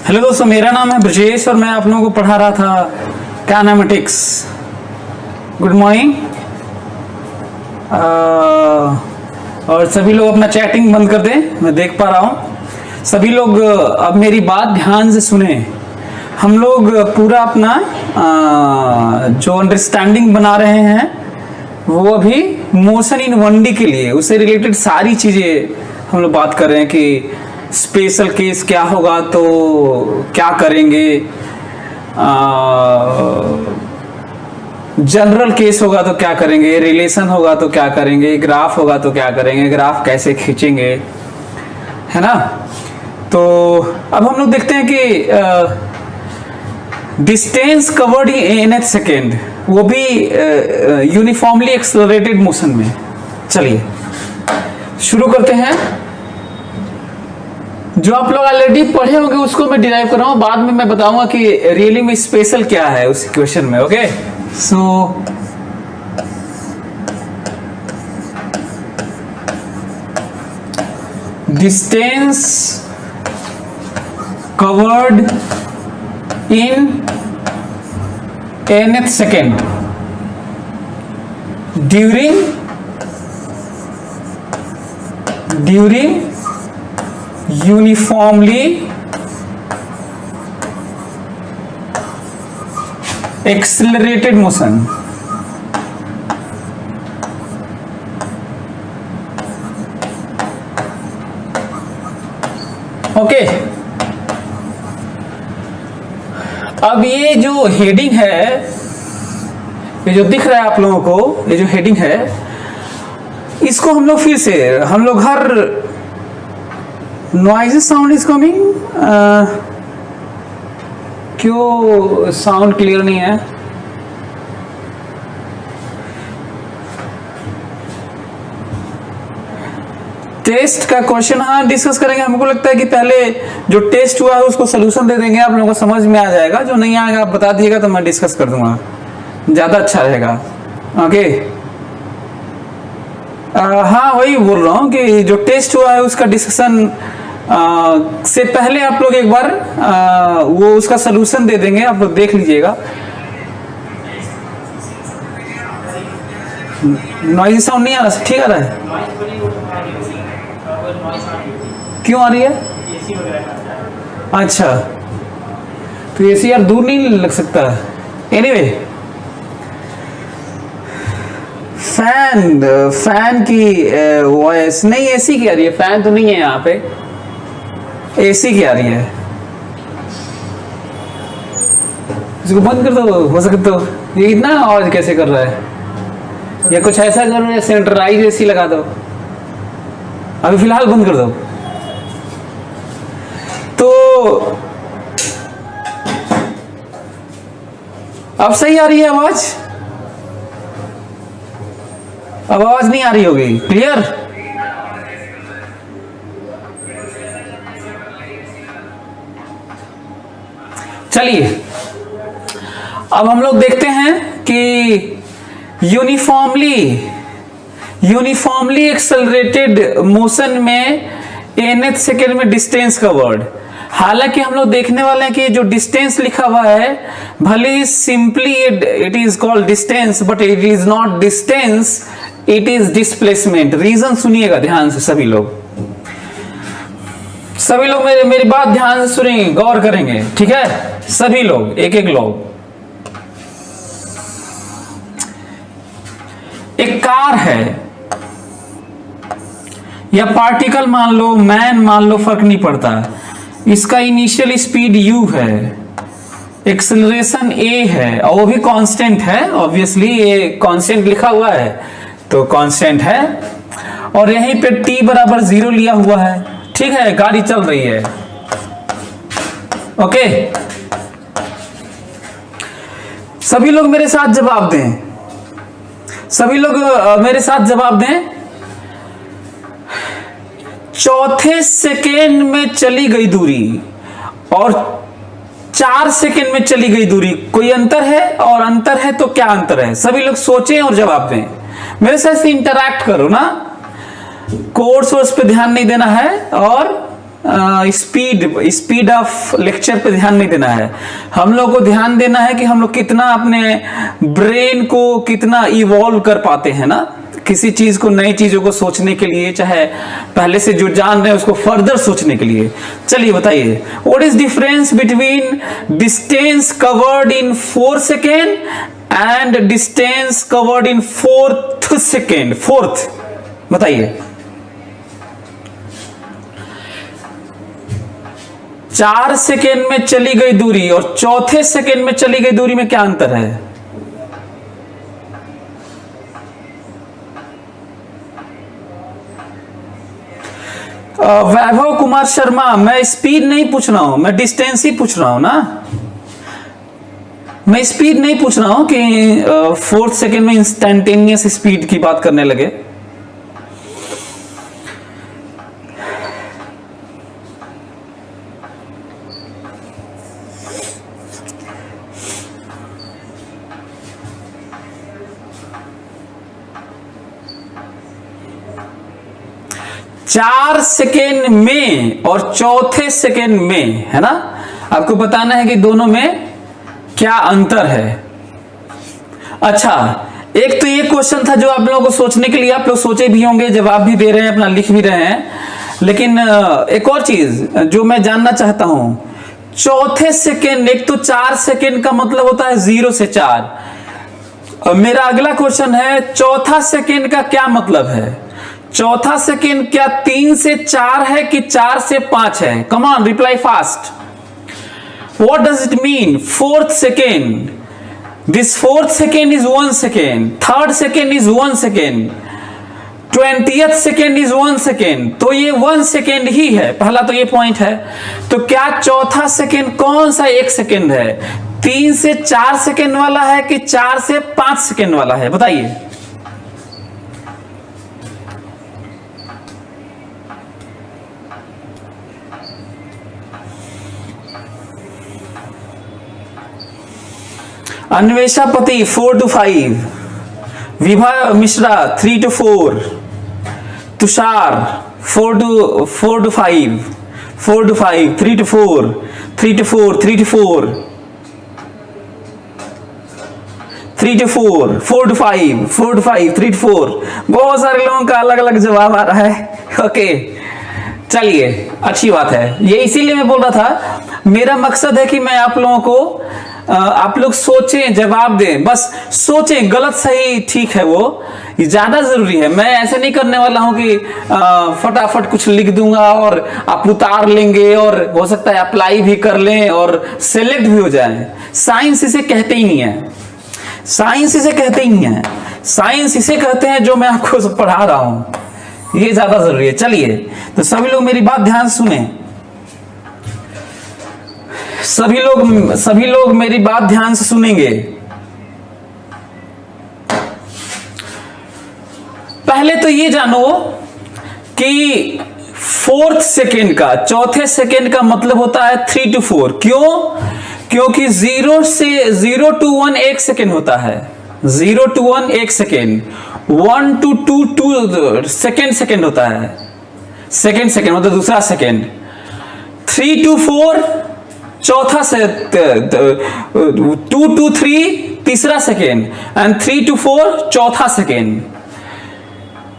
Hello दोस्तों, मेरा नाम है ब्रजेश और मैं आप लोगों को पढ़ा रहा था काइनेमेटिक्स। Good morning. और सभी लोग अपना चैटिंग बंद कर दें, मैं देख पा रहा हूँ। सभी लोग अब मेरी बात ध्यान से सुने। हम लोग पूरा अपना जो अंडरस्टैंडिंग बना रहे हैं वो अभी मोशन इन 1D के लिए, उससे रिलेटेड सारी चीज़ें हम लोग बात कर रहे हैं कि स्पेशल केस क्या होगा तो क्या करेंगे, जनरल केस होगा तो क्या करेंगे, रिलेशन होगा तो क्या करेंगे, ग्राफ होगा तो क्या करेंगे, ग्राफ कैसे खींचेंगे, है ना। तो अब हम लोग देखते हैं कि distance covered in an second, वो भी यूनिफॉर्मली एक्सेलरेटेड मोशन में। चलिए शुरू करते हैं। जो आप लोग ऑलरेडी पढ़े होंगे उसको मैं डिराइव कर रहा हूं, बाद में मैं बताऊंगा कि रियली में स्पेशल क्या है उस इक्वेशन में। Okay, so distance covered in nth second during uniformly accelerated motion। Okay, अब ये जो हेडिंग है, ये जो दिख रहा है आप लोगों को, ये जो हेडिंग है, इसको हम लोग फिर से हम लोग हर noisy sound is coming, क्यों साउंड क्लियर नहीं है? टेस्ट का क्वेश्चन हाँ डिस्कस करेंगे। हमको लगता है कि पहले जो टेस्ट हुआ है उसको सोल्यूशन दे देंगे, आप लोगों को समझ में आ जाएगा। जो नहीं आएगा आप बता दिएगा तो मैं डिस्कस कर दूंगा, ज्यादा अच्छा रहेगा। ओके, हाँ वही बोल रहा हूँ कि जो टेस्ट हुआ है उसका डिस्कशन से पहले आप लोग एक बार वो उसका सलूशन दे देंगे, आप लोग देख लीजिएगा। नॉइज़ी साउंड नहीं आ रहा? ठीक आ रहा है? क्यों आ रही है? अच्छा, तो एसी यार दूर नहीं लग सकता। एनीवे, फैन की वॉइस नहीं, एसी की आ रही है। फैन तो नहीं है यहाँ पे, एसी की आ रही है। इसको बंद कर दो, हो सके तो। ये इतना आवाज कैसे कर रहा है? या कुछ ऐसा करो या सेंट्रलाइज एसी लगा दो। अभी फिलहाल बंद कर दो। तो अब सही आ रही है आवाज? अब आवाज नहीं आ रही होगी, क्लियर? चलिए अब हम लोग देखते हैं कि यूनिफॉर्मली एक्सेलरेटेड मोशन में nth सेकेंड में डिस्टेंस का वर्ड। हालांकि हम लोग देखने वाले हैं कि जो डिस्टेंस लिखा हुआ है, भले ही simply it is called distance, but it is not distance, it is displacement. Reason सुनिएगा ध्यान से सभी लोग। सभी लोग मेरी बात ध्यान से सुनेंगे, गौर करेंगे, ठीक है? सभी लोग एक एक लोग। एक कार है या पार्टिकल मान लो, मैन मान लो, फर्क नहीं पड़ता। इसका इनिशियल स्पीड u है, एक्सेलरेशन a है, और वो भी कांस्टेंट है। ऑब्वियसली ये कांस्टेंट लिखा हुआ है तो कांस्टेंट है, और यहीं पे t बराबर 0 लिया हुआ है। ठीक है, गाड़ी चल रही है। ओके, सभी लोग मेरे साथ जवाब दें, सभी लोग मेरे साथ जवाब दें। चौथे सेकेंड में चली गई दूरी और 4 सेकेंड में चली गई दूरी, कोई अंतर है? और अंतर है तो क्या अंतर है? सभी लोग सोचें और जवाब दें। मेरे साथ इंटरैक्ट करो ना, कोर्स पे ध्यान नहीं देना है और स्पीड ऑफ लेक्चर पे ध्यान नहीं देना है। हम लोग को ध्यान देना है कि हम लोग कितना अपने ब्रेन को कितना इवॉल्व कर पाते हैं ना, किसी चीज को, नई चीजों को सोचने के लिए, चाहे पहले से जो जान रहे हैं उसको फर्दर सोचने के लिए। चलिए बताइए, what is difference between distance covered in 4 second and distance covered in 4th second? 4th बताइए। 4 सेकेंड में चली गई दूरी और चौथे सेकेंड में चली गई दूरी में क्या अंतर है? वैभव कुमार शर्मा, मैं स्पीड नहीं पूछ रहा हूं, मैं डिस्टेंस ही पूछ रहा हूं ना। मैं स्पीड नहीं पूछ रहा हूं कि 4th सेकेंड में इंस्टेंटेनियस स्पीड की बात करने लगे। चार सेकेंड में और चौथे सेकेंड में, है ना, आपको बताना है कि दोनों में क्या अंतर है। अच्छा, एक तो ये क्वेश्चन था जो आप लोगों को सोचने के लिए, आप लोग सोचे भी होंगे, जवाब भी दे रहे हैं, अपना लिख भी रहे हैं, लेकिन एक और चीज जो मैं जानना चाहता हूं, चौथे सेकेंड, एक तो 4 सेकेंड का मतलब होता है 0 से 4। मेरा अगला क्वेश्चन है, चौथा सेकेंड का क्या मतलब है? चौथा सेकेंड क्या 3 से 4 है कि 4 से 5 है? Come on, reply fast. What does it mean? 4th second, this 4th second is 1 second, 3rd second is 1 second, 20th second is 1 second, तो ये 1 सेकेंड ही है। पहला तो ये पॉइंट है। तो क्या चौथा सेकेंड कौन सा 1 सेकेंड है? 3 से 4 सेकेंड वाला है कि 4 से 5 सेकेंड वाला है? बताइए। अन्वेषा पति 4 to 5, Vibha Mishra 3 to 4, Tushar 4 to 5, 4 to 5, 3 to 4, 3 to 4, 3 to 4, 3 to 4, 4 to 5, 4 to 5, 3 to 4। बहुत सारे लोगों का अलग अलग जवाब आ रहा है। ओके, चलिए, अच्छी बात है। ये इसीलिए मैं बोल रहा था, मेरा मकसद है कि मैं आप लोगों को, आप लोग सोचें, जवाब दें, बस सोचें, गलत सही ठीक है, वो ज्यादा जरूरी है। मैं ऐसे नहीं करने वाला हूं कि फटाफट कुछ लिख दूंगा और आप उतार लेंगे और हो सकता है अप्लाई भी कर लें और सेलेक्ट भी हो जाए। साइंस इसे कहते ही नहीं है, साइंस इसे कहते ही नहीं है। साइंस इसे कहते हैं जो मैं आपको पढ़ा रहा हूं, ये ज्यादा जरूरी है। चलिए, तो सभी लोग मेरी बात ध्यान सुने, सभी लोग मेरी बात ध्यान से सुनेंगे। पहले तो ये जानो कि 4th सेकेंड का, चौथे सेकेंड का मतलब होता है 3 to 4। क्यों? क्योंकि 0 to 1 1 सेकेंड होता है, 0 to 1 1 सेकेंड, 1 to 2 सेकेंड होता है, सेकेंड मतलब दूसरा सेकेंड, 3 to 4 चौथा से, 2 to 3 तीसरा सेकेंड, एंड 3 to 4 चौथा सेकेंड।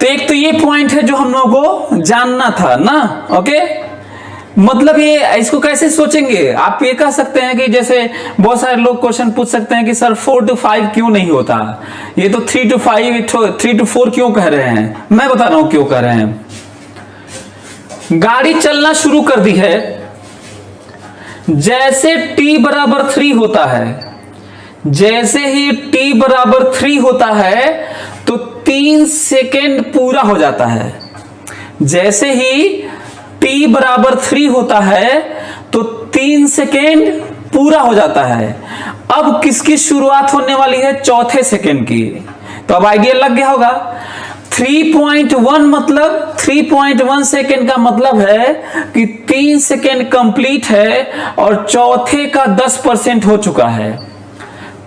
तो एक तो ये पॉइंट है जो हम लोगों को जानना था ना। ओके, मतलब ये, इसको कैसे सोचेंगे? आप ये कह सकते हैं कि जैसे बहुत सारे लोग क्वेश्चन पूछ सकते हैं कि सर 4 to 5 क्यों नहीं होता, ये तो 3 to 5, 3 to 4 क्यों कह रहे हैं? मैं बता रहा हूं क्यों कह रहे हैं। गाड़ी चलना शुरू कर दी है, जैसे t बराबर 3 होता है, जैसे ही t बराबर 3 होता है तो 3 सेकेंड पूरा हो जाता है। जैसे ही t बराबर 3 होता है तो 3 सेकेंड पूरा हो जाता है। अब किसकी शुरुआत होने वाली है? चौथे सेकेंड की। तो अब आइडिया लग गया होगा। 3.1 मतलब 3.1 सेकेंड का मतलब है कि 3 सेकेंड कंप्लीट है और चौथे का 10% हो चुका है।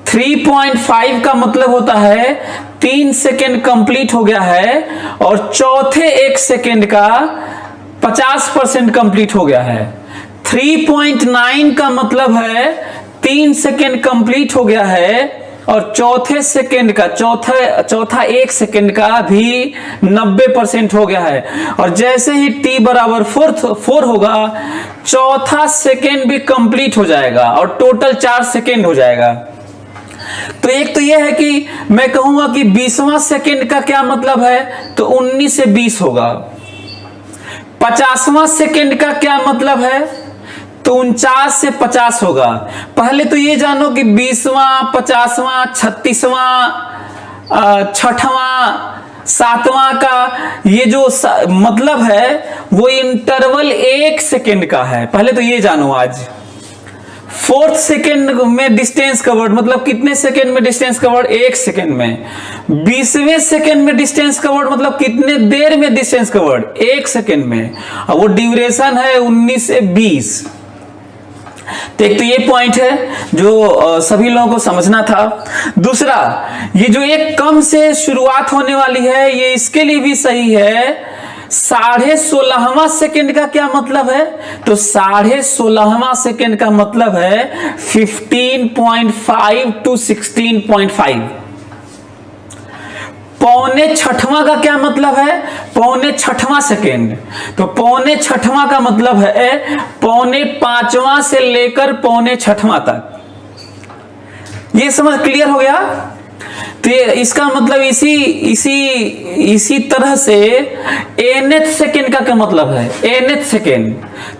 3.5 का मतलब होता है 3 सेकेंड कंप्लीट हो गया है और चौथे 1 सेकेंड का 50% कंप्लीट हो गया है। 3.9 का मतलब है 3 सेकेंड कंप्लीट हो गया है, और चौथे सेकेंड का चौथा 1 सेकेंड का भी 90% हो गया है। और जैसे ही t बराबर 4 होगा, चौथा सेकेंड भी कंप्लीट हो जाएगा और टोटल 4 सेकेंड हो जाएगा। तो एक तो यह है कि मैं कहूंगा कि 20वां सेकेंड का क्या मतलब है, तो 19 से 20 होगा। 50वां सेकेंड का क्या मतलब है, तो 49 से 50 होगा। पहले तो ये जानो कि 20वां, 50वां, 36वां, 6वां, 7वां का ये जो मतलब है वो इंटरवल 1 सेकेंड का है। पहले तो ये जानो आज। 4th सेकेंड में डिस्टेंस कवर्ड मतलब कितने सेकेंड में डिस्टेंस कवर्ड, 1 सेकेंड में। 20वें सेकेंड में डिस्टेंस कवर्ड मतलब कितने देर में डिस्टेंस कवर्ड, 1 सेकेंड में। और वो ड्यूरेशन है 19 से 20। तो एक तो ये पॉइंट है जो सभी लोगों को समझना था। दूसरा, ये जो एक कम से शुरुआत होने वाली है, ये इसके लिए भी सही है। 16.5वां सेकेंड का क्या मतलब है, तो 16.5वां सेकेंड का मतलब है 15.5 to 16.5। पौने छठवां का क्या मतलब है, पौने छठवां सेकेंड। तो पौने छठवां का मतलब है पौने 5वां से लेकर पौने छठवां तक। ये समझ क्लियर हो गया। तो इसका मतलब इसी तरह से nth सेकेंड का क्या मतलब है, nth सेकेंड।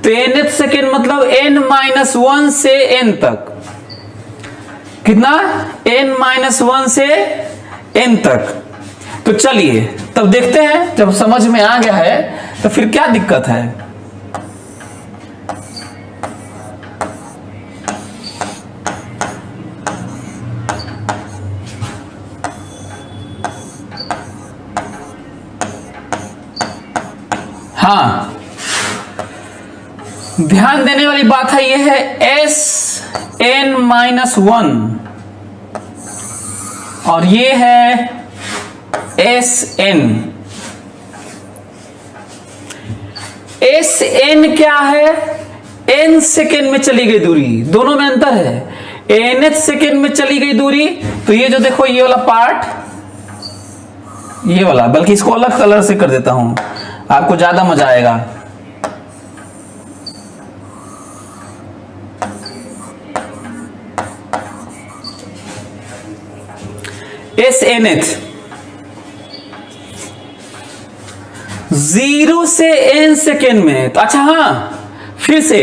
तो nth सेकेंड मतलब n-1 से n तक। कितना, n-1 से n तक। तो चलिए तब देखते हैं, जब समझ में आ गया है तो फिर क्या दिक्कत है। हाँ, ध्यान देने वाली बात है, यह है Sn-1 और ये है Sn। Sn क्या है, n सेकेंड में चली गई दूरी, दोनों में अंतर है। nth सेकेंड में चली गई दूरी, तो ये जो देखो ये वाला पार्ट, ये वाला, बल्कि इसको अलग कलर से कर देता हूं, आपको ज्यादा मजा आएगा। Snth 0 से n सेकेंड में। तो अच्छा हाँ, फिर से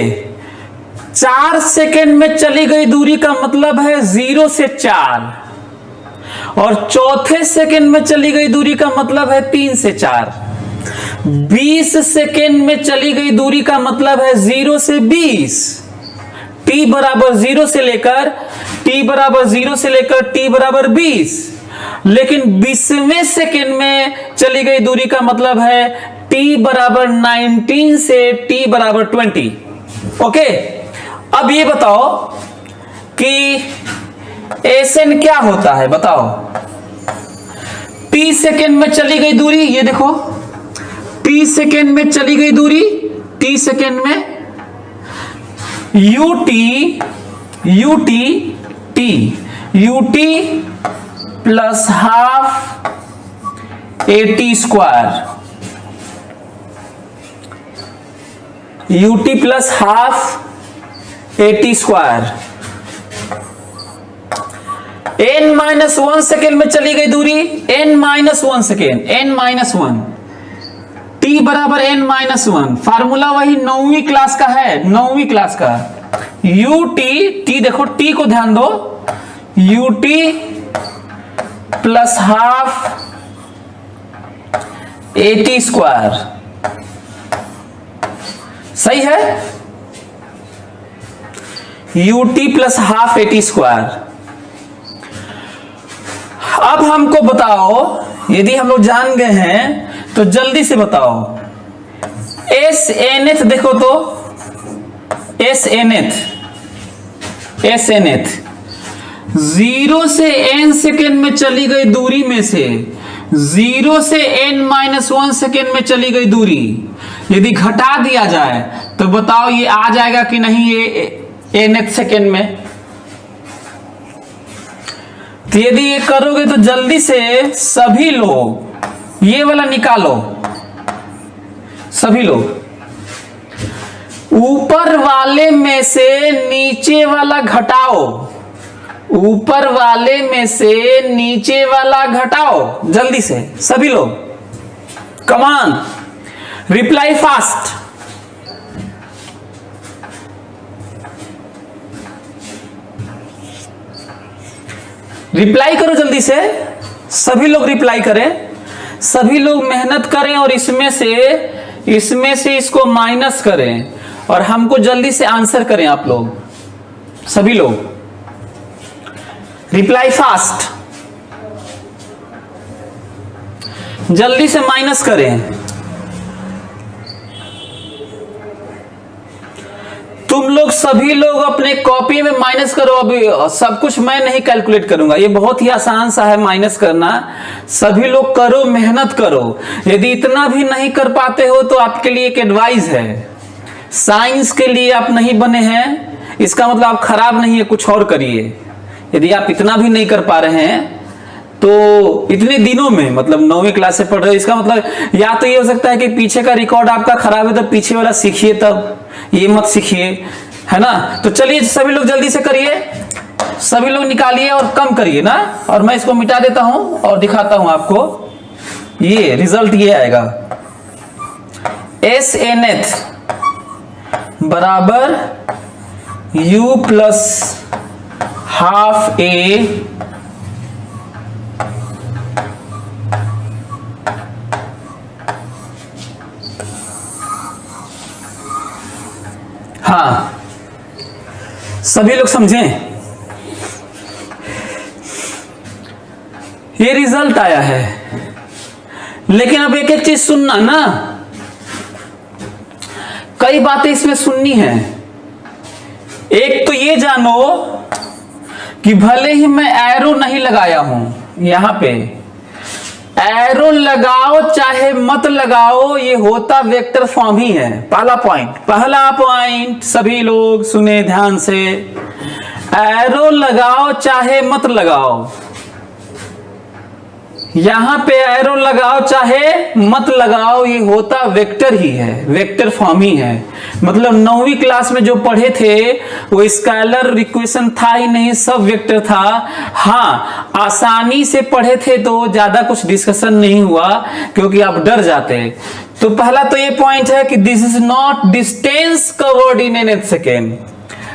4 सेकेंड में चली गई दूरी का मतलब है 0 से 4, और चौथे सेकेंड में चली गई दूरी का मतलब है 3 से 4। 20 सेकेंड में चली गई दूरी का मतलब है 0 से 20। t बराबर 0 से लेकर t बराबर 20। लेकिन 20वें सेकेंड में चली गई दूरी का मतलब है t बराबर 19 से t बराबर 20। ओके, अब ये बताओ कि Sn क्या होता है, बताओ। t सेकेंड में चली गई दूरी, ये देखो t सेकेंड में चली गई दूरी, t सेकेंड में ut plus half at square, ut plus half at square. n-1 second में चली गई दूरी, n-1 सेकेंड, n-1, t बराबर n-1। फार्मूला वही 9वीं क्लास का है, 9वीं क्लास का। ut, t देखो, t को ध्यान दो, ut plus half at square. सही है, ut plus half at square. अब हमको बताओ, यदि हम लोग जान गए हैं तो जल्दी से बताओ, Snth देखो तो, Snth 0 से n सेकेंड में चली गई दूरी में से 0 से n-1 सेकेंड में चली गई दूरी यदि घटा दिया जाए तो बताओ ये आ जाएगा कि नहीं ये nth सेकेंड में। तो यदि ये करोगे तो जल्दी से सभी लोग ये वाला निकालो, सभी लोग ऊपर वाले में से नीचे वाला घटाओ, ऊपर वाले में से नीचे वाला घटाओ जल्दी से सभी लोग, कमान रिप्लाई फास्ट। रिप्लाई करो जल्दी से, सभी लोग रिप्लाई करें, सभी लोग मेहनत करें और इसमें से इसको माइनस करें और हमको जल्दी से आंसर करें। आप लोग सभी लोग रिप्लाई फास्ट, जल्दी से माइनस करें। तुम लोग सभी लोग अपने कॉपी में माइनस करो। अभी सब कुछ मैं नहीं कैलकुलेट करूंगा, ये बहुत ही आसान सा है माइनस करना। सभी लोग करो, मेहनत करो। यदि इतना भी नहीं कर पाते हो तो आपके लिए एक एडवाइस है, साइंस के लिए आप नहीं बने हैं इसका मतलब आप खराब नहीं है, कुछ और करिए। यदि आप इतना भी नहीं कर पा रहे हैं तो इतने दिनों में, मतलब 9वीं क्लास से पढ़ रहे हो, इसका मतलब या तो ये हो सकता है कि पीछे का रिकॉर्ड आपका खराब है तो पीछे वाला सीखिए, तब ये मत सीखिए, है ना। तो चलिए सभी लोग जल्दी से करिए, सभी लोग निकालिए और कम करिए ना। और मैं इसको मिटा देता हूं और दिखाता हूं आपको, ये रिजल्ट ये आएगा SNth बराबर U प्लस हाफ A हाँ, सभी लोग समझें, ये रिजल्ट आया है। लेकिन अब एक एक चीज सुनना ना, कई बातें इसमें सुननी है। एक तो ये जानो कि भले ही मैं एरो नहीं लगाया हूं, यहां पे एरो लगाओ चाहे मत लगाओ, ये होता वेक्टर फॉर्म ही है। पहला पॉइंट सभी लोग सुने ध्यान से, एरो लगाओ चाहे मत लगाओ, यहां पे एरो लगाओ चाहे मत लगाओ, ये होता वेक्टर ही है, वेक्टर फॉर्म ही है। मतलब 9वीं क्लास में जो पढ़े थे वो स्केलर इक्वेशन था ही नहीं, सब वेक्टर था। हाँ, आसानी से पढ़े थे तो ज्यादा कुछ डिस्कशन नहीं हुआ क्योंकि आप डर जाते। तो पहला तो ये पॉइंट है कि this is not distance covered in an second.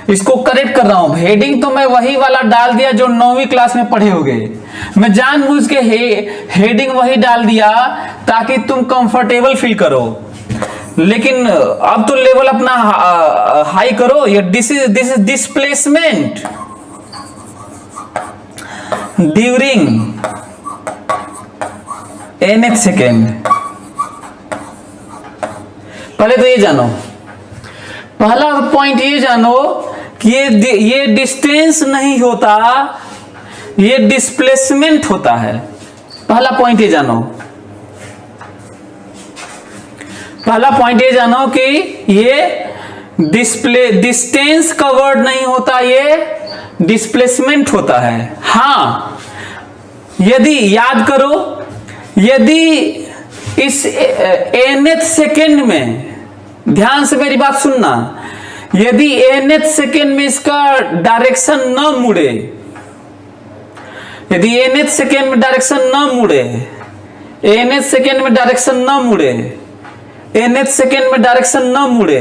इसको करेक्ट कर रहा हूं, हेडिंग तो मैं वही वाला डाल दिया जो 9वीं क्लास में पढ़े होगे। मैं जानबूझ के हेडिंग वही डाल दिया ताकि तुम कंफर्टेबल फील करो। लेकिन अब तो लेवल अपना हाई करो। ये this is displacement during nth second. पहले तो ये जानो, पहला पॉइंट ये जानो कि ये डिस्टेंस नहीं होता, ये डिस्प्लेसमेंट होता है। पहला पॉइंट ये जानो, पहला पॉइंट ये जानो कि ये डिस्टेंस कवर्ड नहीं होता, ये डिस्प्लेसमेंट होता है। हाँ, यदि याद करो, यदि इस nth सेकेंड में, ध्यान से मेरी बात सुनना, यदि nth सेकेंड में इसका डायरेक्शन न मुड़े, यदि nth सेकेंड में डायरेक्शन न मुड़े, nth सेकेंड में डायरेक्शन न मुड़े, nth सेकेंड में डायरेक्शन न मुड़े,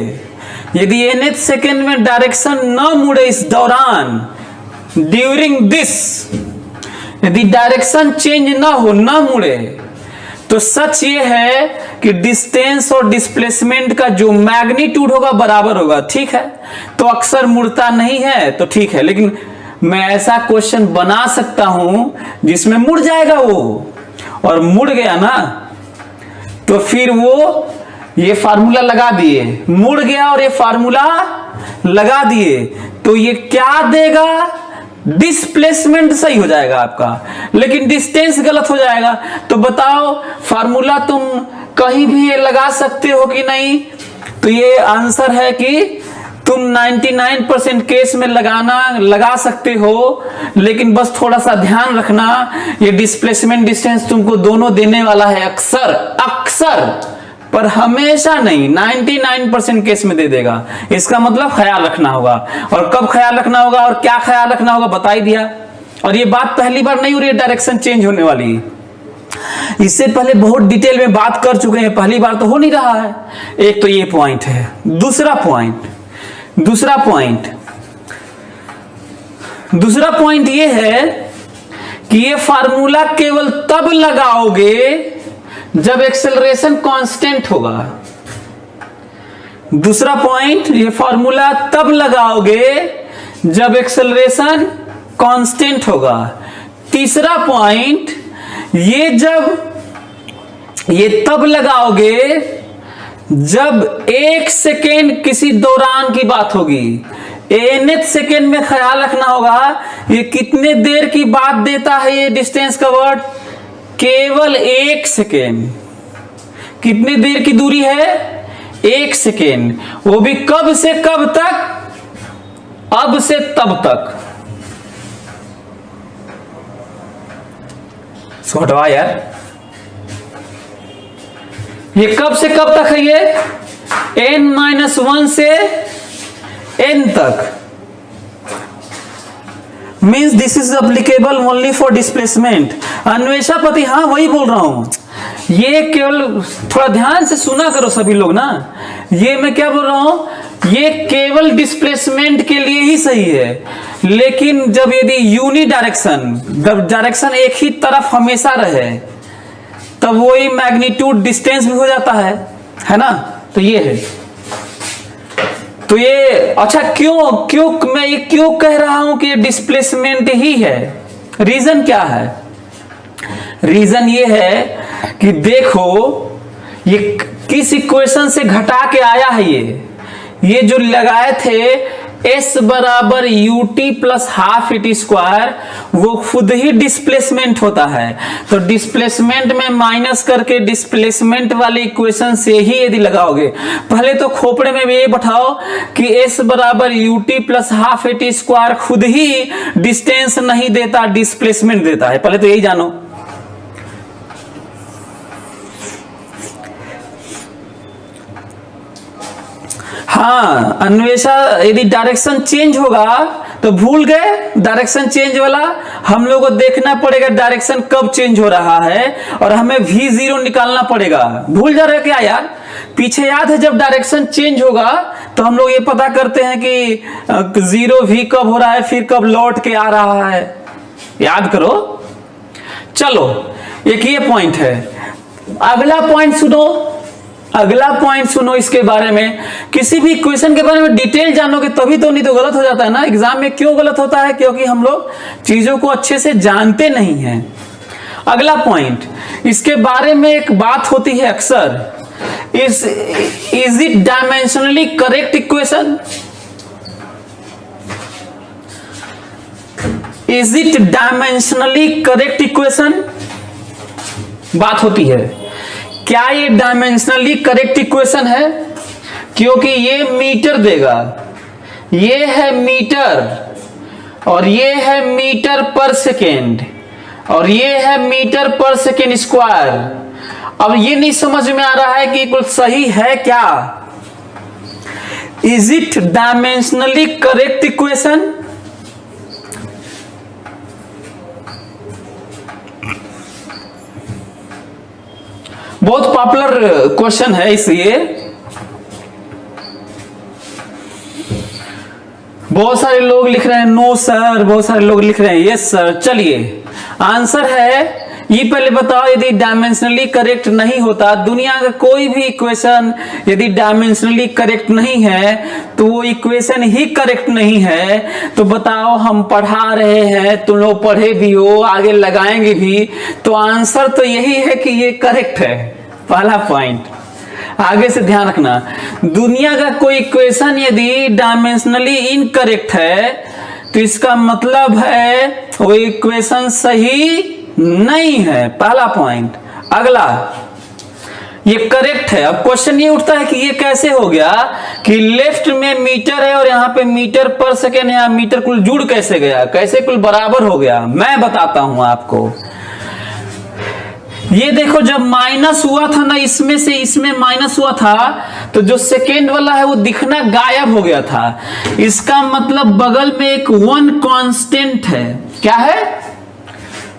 यदि nth सेकेंड में डायरेक्शन न मुड़े इस दौरान, ड्यूरिंग दिस, यदि डायरेक्शन चेंज ना हो, ना मुड़े, तो सच ये है कि डिस्टेंस और डिस्प्लेसमेंट का जो मैग्नीट्यूड होगा बराबर होगा। ठीक है, तो अक्सर मुड़ता नहीं है तो ठीक है, लेकिन मैं ऐसा क्वेश्चन बना सकता हूं जिसमें मुड़ जाएगा वो, और मुड़ गया ना तो फिर वो ये फार्मूला लगा दिए, मुड़ गया और ये फार्मूला लगा दिए, तो ये क्या देगा? डिस्प्लेसमेंट सही हो जाएगा आपका, लेकिन डिस्टेंस गलत हो जाएगा। तो बताओ फार्मूला तुम कहीं भी ये लगा सकते हो कि नहीं? तो ये आंसर है कि तुम 99% केस में लगा सकते हो, लेकिन बस थोड़ा सा ध्यान रखना, ये डिस्प्लेसमेंट डिस्टेंस तुमको दोनों देने वाला है अक्सर अक्सर, पर हमेशा नहीं, 99% केस में दे देगा। इसका मतलब ख्याल रखना होगा, और कब ख्याल रखना होगा और क्या ख्याल रखना होगा बता ही दिया। और ये बात पहली बार नहीं हो रही है डायरेक्शन चेंज होने वाली, इससे पहले बहुत डिटेल में बात कर चुके हैं, पहली बार तो हो नहीं रहा है। एक तो ये पॉइंट है। दूसरा पॉइंट ये है कि ये फार्मूला केवल तब लगाओगे जब एक्सेलरेशन कांस्टेंट होगा। दूसरा पॉइंट, ये फार्मूला तब लगाओगे जब एक्सेलरेशन कांस्टेंट होगा। तीसरा पॉइंट, ये तब लगाओगे जब 1 सेकेंड किसी दौरान की बात होगी। nth सेकेंड में ख्याल रखना होगा ये कितने देर की बात देता है ये डिस्टेंस का वर्ड, केवल 1 सेकेंड। कितनी देर की दूरी है? 1 सेकेंड, वो भी कब से कब तक? अब से तब तक। हटवा यार, ये कब से कब तक है? ये n-1 से n तक। Means this is applicable only for displacement. अन्वेषापति, हाँ वही बोल रहा हूं। ये केवल थोड़ा ध्यान से सुना करो सभी लोग ना, ये मैं क्या बोल रहा हूं, ये केवल डिस्प्लेसमेंट के लिए ही सही है। लेकिन जब यदि यूनि डायरेक्शन एक ही तरफ हमेशा रहे, तब वही मैग्नीट्यूड डिस्टेंस भी हो जाता है ना। तो ये है, तो ये अच्छा क्यों मैं ये क्यों कह रहा हूं कि ये डिस्प्लेसमेंट ही है? रीजन क्या है? रीजन ये है कि देखो ये किस इक्वेशन से घटा के आया है। ये जो लगाए थे s बराबर ut plus half it square, वो खुद ही डिस्प्लेसमेंट होता है। तो डिस्प्लेसमेंट में माइनस करके डिस्प्लेसमेंट वाले इक्वेशन से ही यदि लगाओगे, पहले तो खोपड़े में ये बैठाओ कि s बराबर ut plus half it square खुद ही डिस्टेंस नहीं देता, डिस्प्लेसमेंट देता है। पहले तो यही जानो। हाँ अन्वेषा, यदि डायरेक्शन चेंज होगा तो भूल गए डायरेक्शन चेंज वाला, हम लोग को देखना पड़ेगा डायरेक्शन कब चेंज हो रहा है, और हमें v0 निकालना पड़ेगा। भूल जा रहे क्या यार? पीछे याद है जब डायरेक्शन चेंज होगा तो हम लोग ये पता करते हैं कि 0v कब हो रहा है, फिर कब लौट के आ रहा है, याद करो। चलो एक ये पॉइंट है। अगला पॉइंट सुनो इसके बारे में। किसी भी इक्वेशन के बारे में डिटेल जानोगे तभी तो, नहीं तो गलत हो जाता है ना। एग्जाम में क्यों गलत होता है? क्योंकि हम लोग चीजों को अच्छे से जानते नहीं हैं। अगला पॉइंट, इसके बारे में एक बात होती है अक्सर, is it dimensionally correct equation? Is it dimensionally correct equation? बात होती है, क्या ये डायमेंशनली करेक्ट इक्वेशन है? क्योंकि ये मीटर देगा, ये है मीटर, और ये है मीटर पर सेकेंड, और ये है मीटर पर सेकेंड स्क्वायर। अब ये नहीं समझ में आ रहा है कि कुछ सही है क्या? Is it dimensionally correct equation? बहुत पॉपुलर क्वेश्चन है, इसलिए बहुत सारे लोग लिख रहे हैं नो सर, बहुत सारे लोग लिख रहे हैं यस सर। चलिए आंसर है, ये पहले बताओ, यदि डायमेंशनली करेक्ट नहीं होता, दुनिया का कोई भी इक्वेशन यदि डायमेंशनली करेक्ट नहीं है तो वो इक्वेशन ही करेक्ट नहीं है। तो बताओ, हम पढ़ा रहे हैं, तुम लोग पढ़े भी हो, आगे लगाएंगे भी, तो आंसर तो यही है कि ये करेक्ट है। पहला पॉइंट आगे से ध्यान रखना, दुनिया का कोई इक्वेशन यदि डायमेंशनली इनकरेक्ट है तो इसका मतलब है वो इक्वेशन सही नहीं है, पहला पॉइंट। अगला, ये करेक्ट है। अब क्वेश्चन ये उठता है कि ये कैसे हो गया कि लेफ्ट में मीटर है और यहाँ पे मीटर पर सेकेंड, यहाँ मीटर कुल जुड़ कैसे गया, कैसे कुल बराबर हो गया, मैं बताता हूं आपको। ये देखो, जब माइनस हुआ था ना, इसमें से इसमें माइनस हुआ था, तो जो सेकेंड वाला है वो दिखना गायब हो गया था। इसका मतलब बगल में एक वन कांस्टेंट है। क्या है?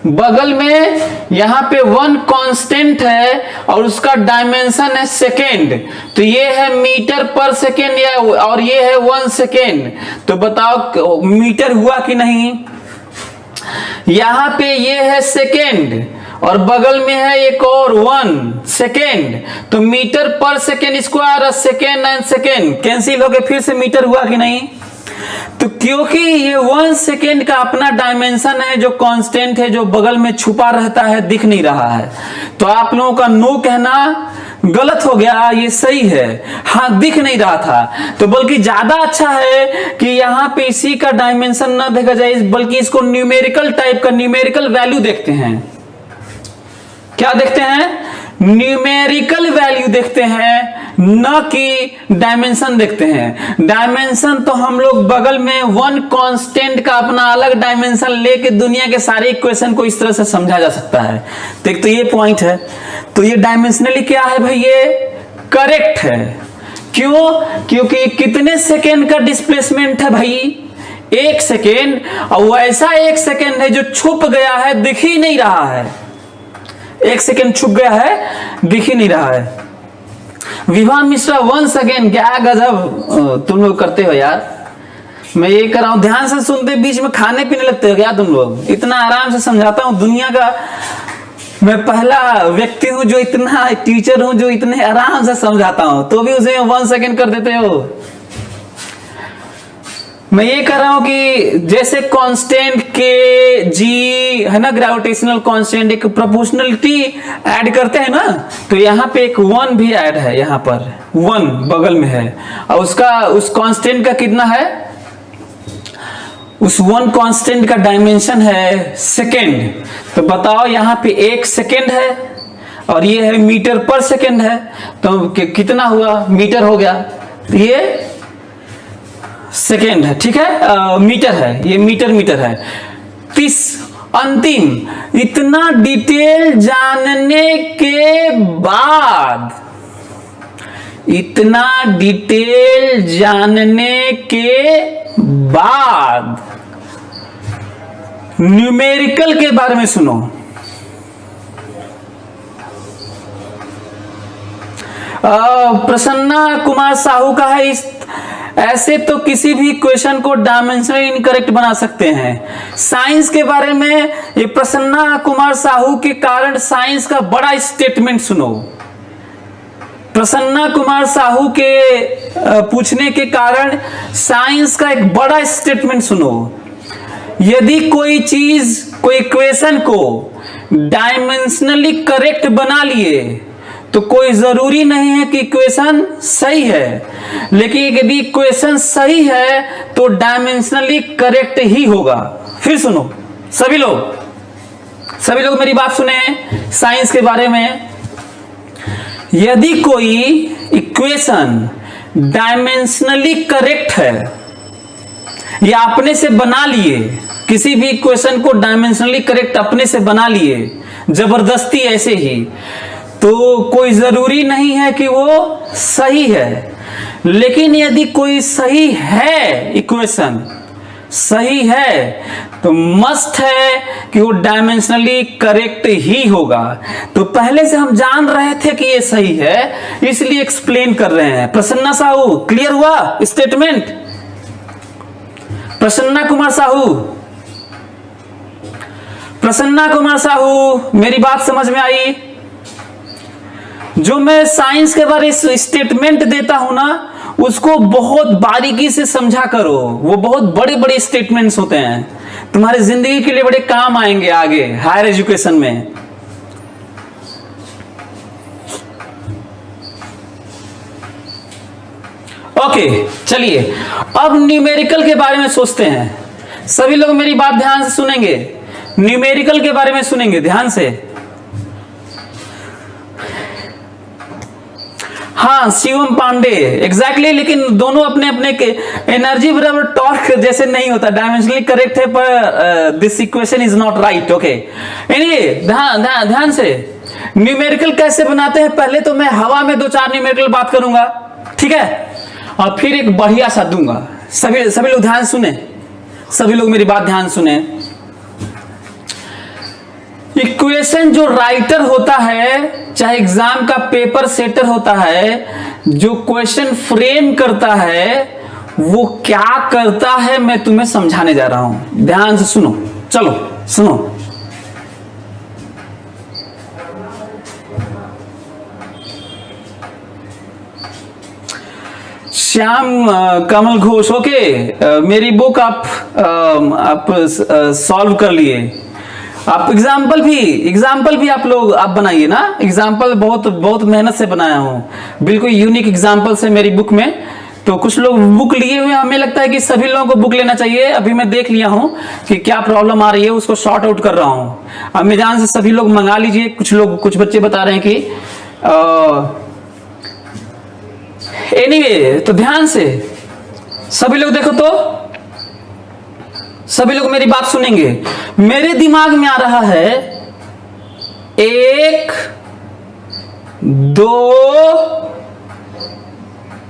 बगल में यहां पे वन कांस्टेंट है और उसका डायमेंशन है सेकेंड। तो ये है मीटर पर सेकेंड या, और ये है 1 सेकेंड। तो बताओ मीटर हुआ कि नहीं? यहां पे ये है सेकेंड और बगल में है एक और 1 सेकेंड। तो मीटर पर second square, second and second cancel हो गए, फिर से मीटर हुआ कि नहीं? तो क्योंकि ये 1 सेकेंड का अपना डायमेंशन है जो कांस्टेंट है, जो बगल में छुपा रहता है, दिख नहीं रहा है, तो आप लोगों का नो कहना गलत हो गया, ये सही है। हाँ, दिख नहीं रहा था, तो बल्कि ज्यादा अच्छा है कि यहाँ पे इसी का डायमेंशन ना देखा जाए, बल्कि इसको न्यूमेरिकल टाइप का, न्यूमेरिकल वैल्यू देखते हैं। क्या देखते हैं? न्यूमेरिकल वैल्यू देखते हैं, न कि डायमेंशन देखते हैं। डायमेंशन तो हम लोग बगल में 1 कांस्टेंट का अपना अलग डायमेंशन लेके दुनिया के सारे इक्वेशन को इस तरह से समझा जा सकता है। तो एक तो ये पॉइंट है। तो ये डायमेंशनली क्या है भाई? ये करेक्ट है। क्यों? क्योंकि कितने सेकेंड का डिस्प्लेसमेंट है भाई? 1 सेकेंड, और वैसा 1 सेकेंड है जो छुप गया है, दिख ही नहीं रहा है। 1 सेकेंड छुप गया है, दिख ही नहीं रहा है। विभा मिश्रा 1 सेकेंड, क्या गजब तुम लोग करते हो यार। मैं ये कर रहा हूं, ध्यान से सुनते, बीच में खाने पीने लगते हो क्या तुम लोग? इतना आराम से समझाता हूं, दुनिया का मैं पहला व्यक्ति हूं जो इतना टीचर हूं जो इतने आराम से समझाता हूं, तो भी उसे 1 सेकेंड कर देते हो। मैं ये कर रहा हूं कि जैसे कांस्टेंट के जी है ना, ग्रेविटेशनल कांस्टेंट, एक प्रोपोर्शनलिटी ऐड करते हैं ना, तो यहाँ पे एक 1 भी ऐड है, यहाँ पर 1 बगल में है, और उसका उस कांस्टेंट का कितना है? उस 1 कांस्टेंट का डायमेंशन है सेकेंड। तो बताओ, यहाँ पे 1 सेकेंड है और ये है मीटर पर सेकेंड है, तो कितना हुआ? मीटर हो गया। तो ये सेकेंड है, ठीक है, मीटर है, ये मीटर है। अंतिम, इतना डिटेल जानने के बाद, इतना डिटेल जानने के बाद न्यूमेरिकल के बारे में सुनो। प्रसन्ना कुमार साहू का है, इस ऐसे तो किसी भी क्वेश्चन को डायमेंशनली इनकरेक्ट बना सकते हैं। साइंस के बारे में ये प्रसन्ना कुमार साहू के कारण साइंस का बड़ा स्टेटमेंट सुनो। प्रसन्ना कुमार साहू के पूछने के कारण साइंस का एक बड़ा स्टेटमेंट सुनो। यदि कोई चीज, कोई इक्वेशन को डायमेंशनली करेक्ट बना लिए तो कोई जरूरी नहीं है कि इक्वेशन सही है, लेकिन यदि इक्वेशन सही है तो डायमेंशनली करेक्ट ही होगा। फिर सुनो सभी लोग मेरी बात सुने साइंस के बारे में। यदि कोई इक्वेशन डायमेंशनली करेक्ट है या अपने से बना लिए, किसी भी इक्वेशन को डायमेंशनली करेक्ट अपने से बना लिए जबरदस्ती ऐसे ही, तो कोई जरूरी नहीं है कि वो सही है। लेकिन यदि कोई सही है, इक्वेशन सही है, तो मस्ट है कि वो डायमेंशनली करेक्ट ही होगा। तो पहले से हम जान रहे थे कि ये सही है, इसलिए एक्सप्लेन कर रहे हैं। प्रसन्ना साहू, क्लियर हुआ स्टेटमेंट? प्रसन्ना कुमार साहू, मेरी बात समझ में आई? जो मैं साइंस के बारे में स्टेटमेंट देता हूं ना, उसको बहुत बारीकी से समझा करो। वो बहुत बड़े बड़े स्टेटमेंट्स होते हैं, तुम्हारे जिंदगी के लिए बड़े काम आएंगे आगे हायर एजुकेशन में। ओके, चलिए अब न्यूमेरिकल के बारे में सोचते हैं। सभी लोग मेरी बात ध्यान से सुनेंगे, न्यूमेरिकल के बारे में सुनेंगे ध्यान से। हाँ शिवम पांडे एग्जैक्टली, लेकिन दोनों अपने अपने के एनर्जी बराबर टॉर्क जैसे नहीं होता, डायमेंशनली करेक्ट है पर this equation is not right. Okay anyway ध्यान से न्यूमेरिकल कैसे बनाते हैं, पहले तो मैं हवा में 2-4 न्यूमेरिकल बात करूंगा, ठीक है, और फिर एक बढ़िया सा दूंगा। सभी लोग ध्यान सुने, सभी लोग मेरी बात ध्यान सुने। इक्वेशन जो राइटर होता है, चाहे एग्जाम का पेपर सेटर होता है, जो क्वेश्चन फ्रेम करता है, वो क्या करता है मैं तुम्हें समझाने जा रहा हूं, ध्यान से सुनो। चलो सुनो, श्याम कमल घोष, ओके मेरी बुक आप सॉल्व कर लिए। आप एग्जाम्पल भी आप लोग आप बनाइए ना, एग्जाम्पल बहुत मेहनत से बनाया हूं, बिल्कुल यूनिक एग्जाम्पल से मेरी बुक में। तो कुछ लोग बुक लिए हुए, हमें लगता है कि सभी लोगों को बुक लेना चाहिए। अभी मैं देख लिया हूं कि क्या प्रॉब्लम आ रही है, उसको शॉर्ट आउट कर रहा हूं। अमेज़न से सभी लोग मंगा लीजिए। कुछ बच्चे बता रहे हैं कि एनीवे, तो ध्यान से सभी लोग देखो, तो सभी लोग मेरी बात सुनेंगे। मेरे दिमाग में आ रहा है 1 2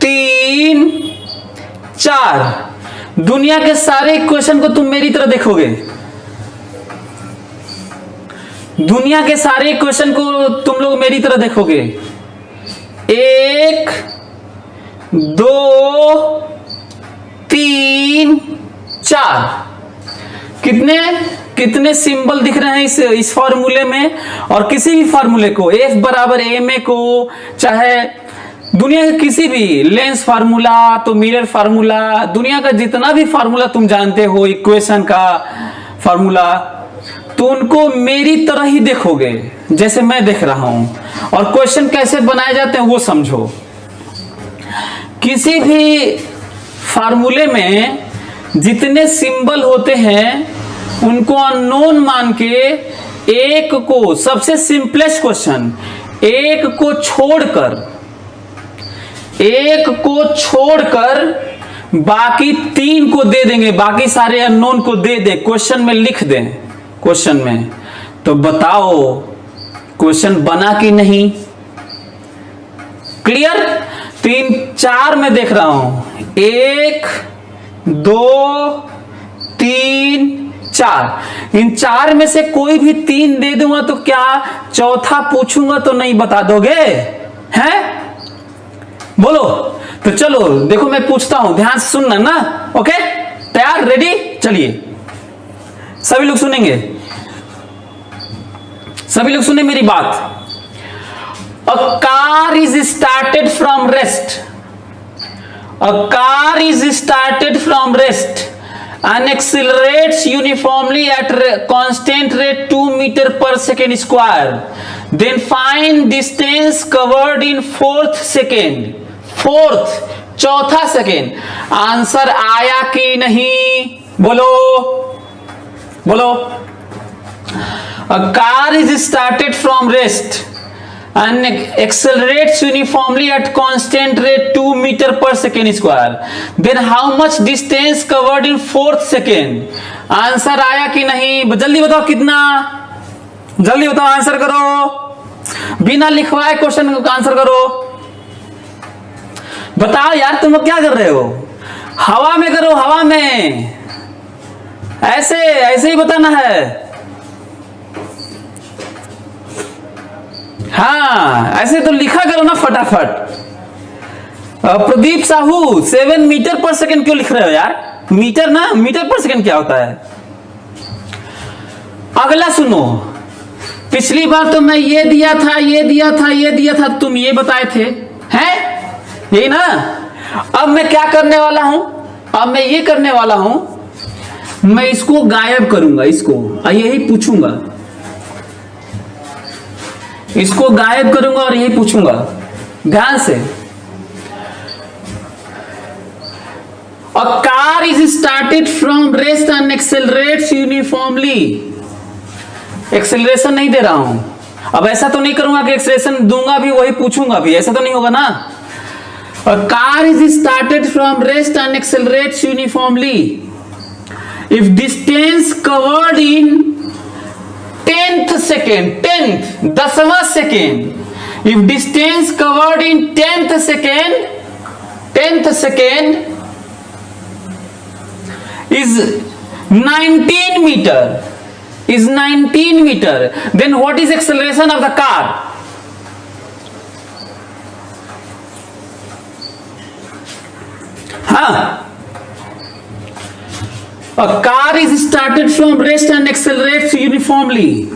3 4। दुनिया के सारे इक्वेशन को तुम मेरी तरह देखोगे, दुनिया के सारे इक्वेशन को तुम लोग मेरी तरह देखोगे। 1 2 3 4। कितने सिंबल दिख रहे हैं इस फॉर्मूले में, और किसी भी फॉर्मूले को F बराबर ma को, चाहे दुनिया के किसी भी लेंस फार्मूला, तो मिरर फार्मूला, दुनिया का जितना भी फार्मूला तुम जानते हो, इक्वेशन का फार्मूला, तो उनको मेरी तरह ही देखोगे जैसे मैं देख रहा हूं। और क्वेश्चन कैसे बनाए जाते हैं वो समझो। किसी भी फार्मूले में जितने सिंबल होते हैं उनको अननोन मान के, एक को, सबसे सिंपलेस्ट क्वेश्चन, एक को छोड़कर बाकी 3 को दे देंगे, बाकी सारे अननोन को दे दे, क्वेश्चन में लिख दें क्वेश्चन में। तो बताओ क्वेश्चन बना कि नहीं? क्लियर? 3 4 में देख रहा हूं, 1 2 3 4। इन 4 में से कोई भी 3 दे दूंगा तो क्या चौथा पूछूंगा तो नहीं बता दोगे? हैं? बोलो। तो चलो देखो मैं पूछता हूं, ध्यान से सुनना ना। ओके, तैयार, रेडी? चलिए सभी लोग सुनेंगे, सभी लोग सुने मेरी बात। A car is started from rest. A car is started from rest and accelerates uniformly at constant rate 2 meter per second square. Then find distance covered in 4th second. 4th, चौथा सेकेंड। आंसर आया कि नहीं? बोलो बोलो। A car is started from rest and accelerates uniformly at constant rate 2 meter per second square. Then how much distance covered in 4th second? Answer आया कि नहीं? जल्दी बताओ कितना, जल्दी बताओ, आंसर करो, बिना लिखवाए क्वेश्चन का आंसर करो। बताओ यार, तुम लोग क्या कर रहे हो? हवा में करो, हवा में, ऐसे ही बताना है। हाँ, ऐसे तो लिखा करो ना फटाफट। प्रदीप साहू 7 मीटर पर सेकंड क्यों लिख रहे हो यार? मीटर ना, मीटर पर सेकंड क्या होता है? अगला सुनो, पिछली बार तो मैं ये दिया था, तुम ये बताए थे, हैं? यही ना? अब मैं क्या करने वाला हूं? अब मैं ये करने वाला हूं, मैं इसको गायब करूंगा, इसको यही पूछूंगा, इसको गायब करूंगा और यही पूछूंगा। ध्यान से। A car is started from rest and accelerates uniformly. Acceleration नहीं दे रहा हूं, अब ऐसा तो नहीं करूंगा कि एक्सेलरेशन दूंगा भी वही पूछूंगा भी, ऐसा तो नहीं होगा ना। A car is started from rest and accelerates uniformly if distance covered in 10th second, 10th 10वां second, if distance covered in 10th second is 19 meter, then what is acceleration of the car? A car is started from rest and accelerates uniformly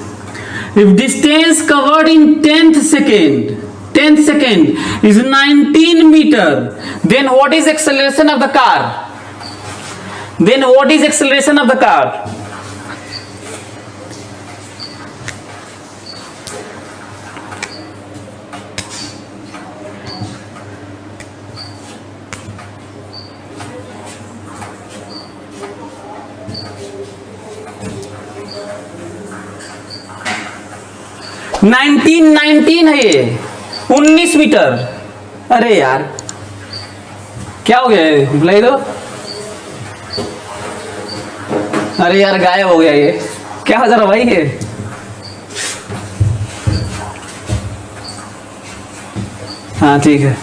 if distance covered in 10th second is 19 meter, then what is acceleration of the car? Then what is acceleration of the car? Nineteen है ये, 19 metre. अरे यार क्या हो गया ये, बुलाई दो। अरे यार गायब हो गया ये, क्या हो जा रहा भाई ये। हाँ ठीक है।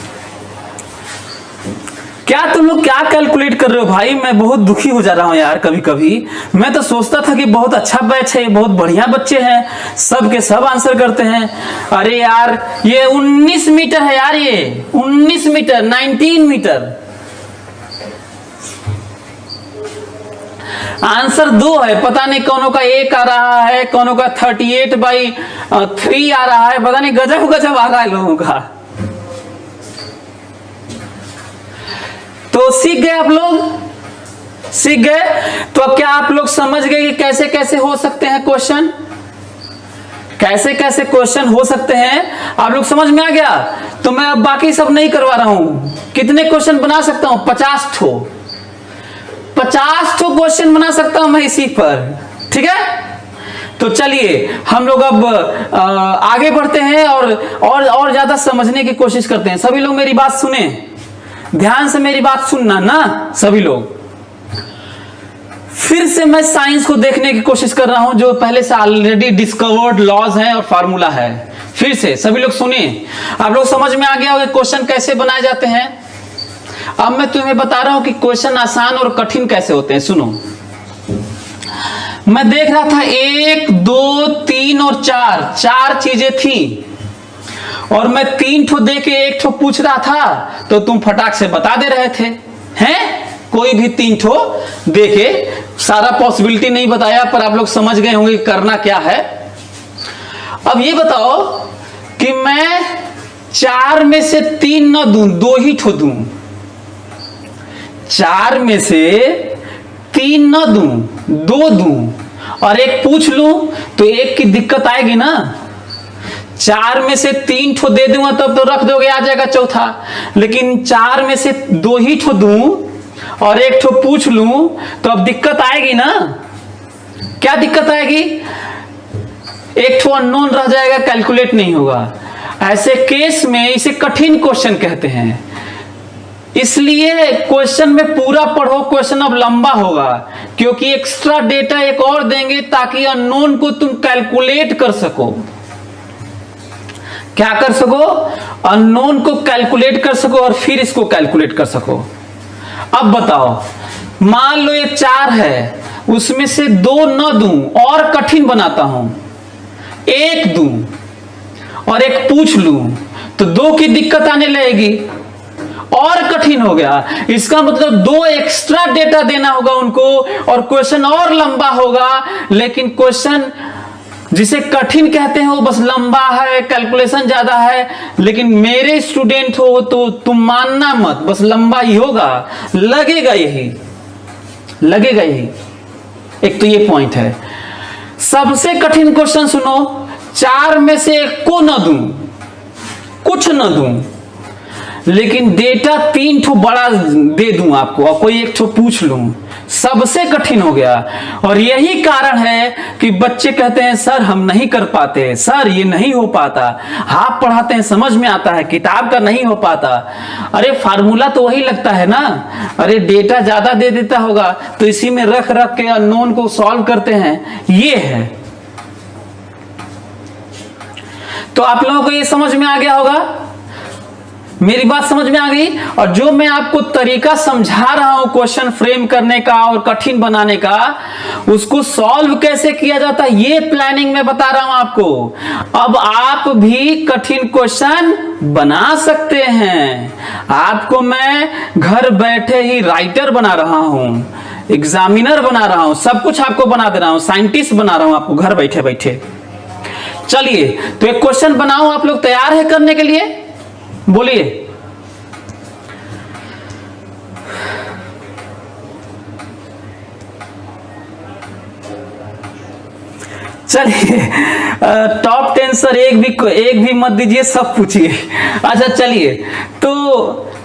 क्या तुम लोग क्या कैलकुलेट कर रहे हो भाई, मैं बहुत दुखी हो जा रहा हूँ यार। कभी कभी मैं तो सोचता था कि बहुत अच्छा बैच है, बहुत बढ़िया बच्चे हैं, सब के सब आंसर करते हैं। अरे यार ये 19 मीटर है यार, ये 19 मीटर, 19 मीटर। आंसर 2 है, पता नहीं कौनों का 1 आ रहा है, कौनों का 38/3 आ रहा है, पता नहीं गजब गजब आ रहा है लोगों का। तो सीख गए आप लोग, सीख गए। तो अब क्या आप लोग समझ गए कि कैसे कैसे हो सकते हैं क्वेश्चन, कैसे कैसे क्वेश्चन हो सकते हैं, आप लोग समझ में आ गया। तो मैं अब बाकी सब नहीं करवा रहा हूं। कितने क्वेश्चन बना सकता हूं? 50 ठो क्वेश्चन बना सकता हूं मैं इसी पर, ठीक है। तो चलिए हम लोग अब आगे बढ़ते हैं और ज्यादा समझने की कोशिश करते हैं। सभी लोग मेरी बात सुने, ध्यान से मेरी बात सुनना ना सभी लोग। फिर से मैं साइंस को देखने की कोशिश कर रहा हूं, जो पहले से ऑलरेडी डिस्कवर्ड लॉज है और फार्मूला है। फिर से सभी लोग सुनिए, आप लोग समझ में आ गया होगा क्वेश्चन कैसे बनाए जाते हैं। अब मैं तुम्हें बता रहा हूं कि क्वेश्चन आसान और कठिन कैसे होते हैं। सुनो, मैं देख रहा था 1 2 3 और 4 चीजें थी, और मैं 3 ठो दे के 1 ठो पूछ रहा था, तो तुम फटाक से बता दे रहे थे। हैं कोई भी 3 ठो दे के, सारा पॉसिबिलिटी नहीं बताया, पर आप लोग समझ गए होंगे करना क्या है। अब ये बताओ कि मैं 4 में से 3 न दूं, 2 ही ठो दूं। 4 में से 3 न दूं, 2 दूं, और 1 पूछ लूं, तो 1 की दिक्कत आएगी ना। 4 में से 3 ठो दे दूंगा तब तो रख दोगे, आ जाएगा चौथा। लेकिन 4 में से 2 ही ठो दूं और 1 ठो पूछ लूं, तो अब दिक्कत आएगी ना। क्या दिक्कत आएगी? 1 ठो अननोन रह जाएगा, कैलकुलेट नहीं होगा। ऐसे केस में इसे कठिन क्वेश्चन कहते हैं। इसलिए क्वेश्चन में पूरा पढ़ो, क्वेश्चन अब लंबा होगा, क्योंकि एक्स्ट्रा डेटा एक और देंगे ताकि अननोन को तुम कैलकुलेट कर सको। क्या कर सको? अननोन को कैलकुलेट कर सको और फिर इसको कैलकुलेट कर सको। अब बताओ, मान लो ये 4 है, उसमें से 2 न दूं और कठिन बनाता हूं, 1 दूं और 1 पूछ लूं, तो 2 की दिक्कत आने लगेगी और कठिन हो गया। इसका मतलब 2 एक्स्ट्रा डेटा देना होगा उनको और क्वेश्चन और लंबा होगा। लेकिन क्वेश्चन जिसे कठिन कहते हैं वो बस लंबा है, कैलकुलेशन ज्यादा है। लेकिन मेरे स्टूडेंट हो तो तुम मानना मत, बस लंबा ही होगा, लगेगा यही। एक तो ये पॉइंट है। सबसे कठिन क्वेश्चन सुनो, 4 में से 1 को न दूं, कुछ न दूं, लेकिन डेटा 3 ठो बड़ा दे दूं आपको और कोई 1 ठो पूछ लूं, सबसे कठिन हो गया। और यही कारण है कि बच्चे कहते हैं सर हम नहीं कर पाते, सर ये नहीं हो पाता। आप पढ़ाते हैं समझ में आता है, किताब का नहीं हो पाता। अरे फार्मूला तो वही लगता है ना, अरे डेटा ज्यादा दे देता होगा तो इसी में रख रख के अननोन को सॉल्व करते हैं, ये है। तो आप लोगों को ये समझ में आ गया होगा, मेरी बात समझ में आ गई। और जो मैं आपको तरीका समझा रहा हूं क्वेश्चन फ्रेम करने का और कठिन बनाने का, उसको सॉल्व कैसे किया जाता है ये प्लानिंग में बता रहा हूं आपको। अब आप भी कठिन क्वेश्चन बना सकते हैं। आपको मैं घर बैठे ही राइटर बना रहा हूं, एग्जामिनर बना रहा हूं, सब कुछ आपको बना दे रहा हूं, साइंटिस्ट बना रहा हूं आपको घर बैठे बैठे। चलिए तो एक क्वेश्चन बनाओ, आप लोग तैयार है करने के लिए? बोलिए। चलिए टॉप 10 सर एक भी मत दीजिए, सब पूछिए। अच्छा चलिए तो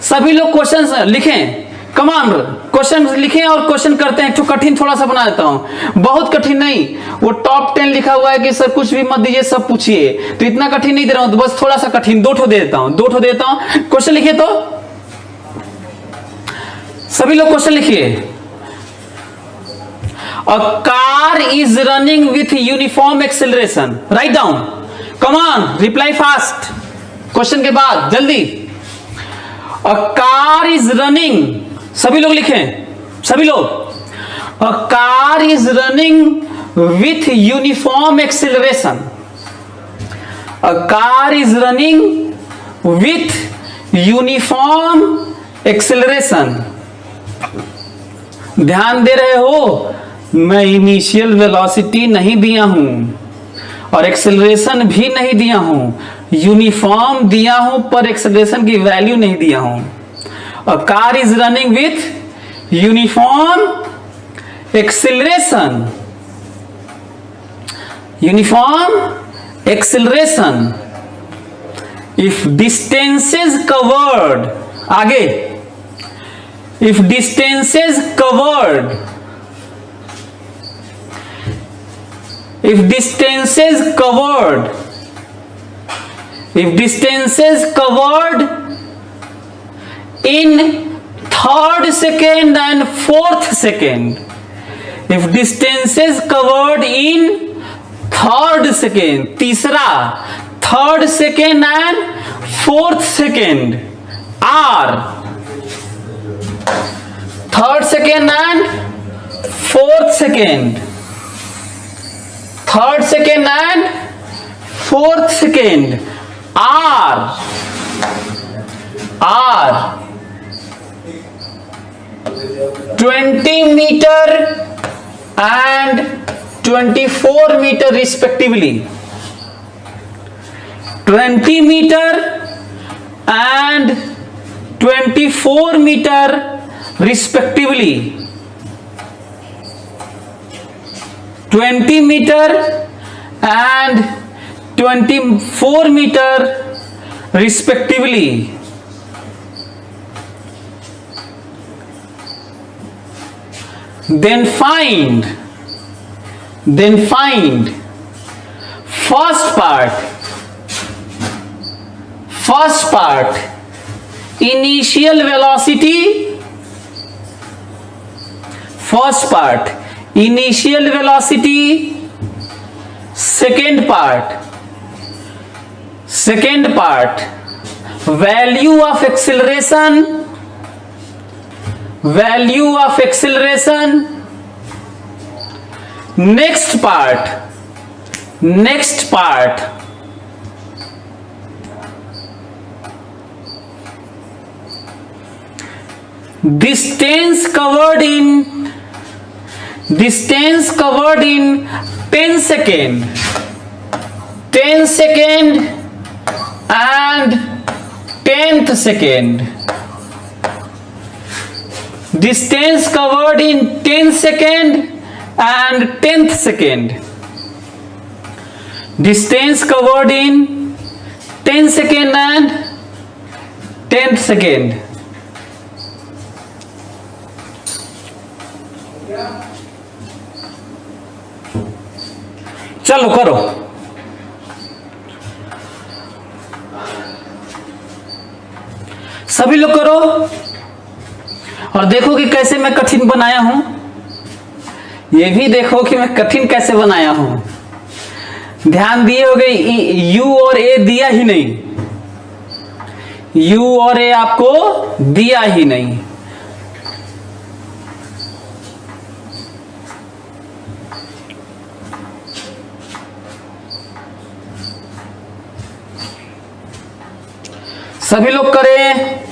सभी लोग क्वेश्चन लिखें, कमान क्वेश्चन लिखें और क्वेश्चन करते हैं। तो कठिन थोड़ा सा बना देता हूं, बहुत कठिन नहीं। वो टॉप 10 लिखा हुआ है कि सर कुछ भी मत दीजिए, सब पूछिए, तो इतना कठिन नहीं दे रहा हूं, तो बस थोड़ा सा कठिन दो ठो दे देता हूं। क्वेश्चन लिखिए, तो सभी लोग क्वेश्चन लिखिए। A car is running with uniform acceleration, write down, come on reply fast. Question के बाद जल्दी। अ कार इज रनिंग, सभी लोग लिखें, सभी लोग। A car is running with uniform acceleration. A car is running with uniform acceleration. ध्यान दे रहे हो, मैं इनिशियल वेलोसिटी नहीं दिया हूं और एक्सेलरेशन भी नहीं दिया हूं, यूनिफॉर्म दिया हूं पर एक्सेलरेशन की वैल्यू नहीं दिया हूं। A car is running with uniform acceleration. Uniform acceleration. If distances covered, आगे, if distances covered, if distances covered, if distances covered in third second and fourth second, if distances covered in third second, तीसरा third second and fourth second are, third second and fourth second, third second and fourth second are 20 meter and 24 meter respectively. 20 meter and 24 meter respectively. 20 meter and 24 meter respectively. Then find first part initial velocity, first part initial velocity, second part value of acceleration, next part distance covered in 10 second and 10th second. Distance covered in 10 second and 10th second. Distance covered in 10 second and 10th second. चलो करो। सभी लोग करो और देखो कि कैसे मैं कठिन बनाया हूं। ये भी देखो कि मैं कठिन कैसे बनाया हूं। ध्यान दिए होगे, यू और ए दिया ही नहीं, यू और ए आपको दिया ही नहीं। सभी लोग करें।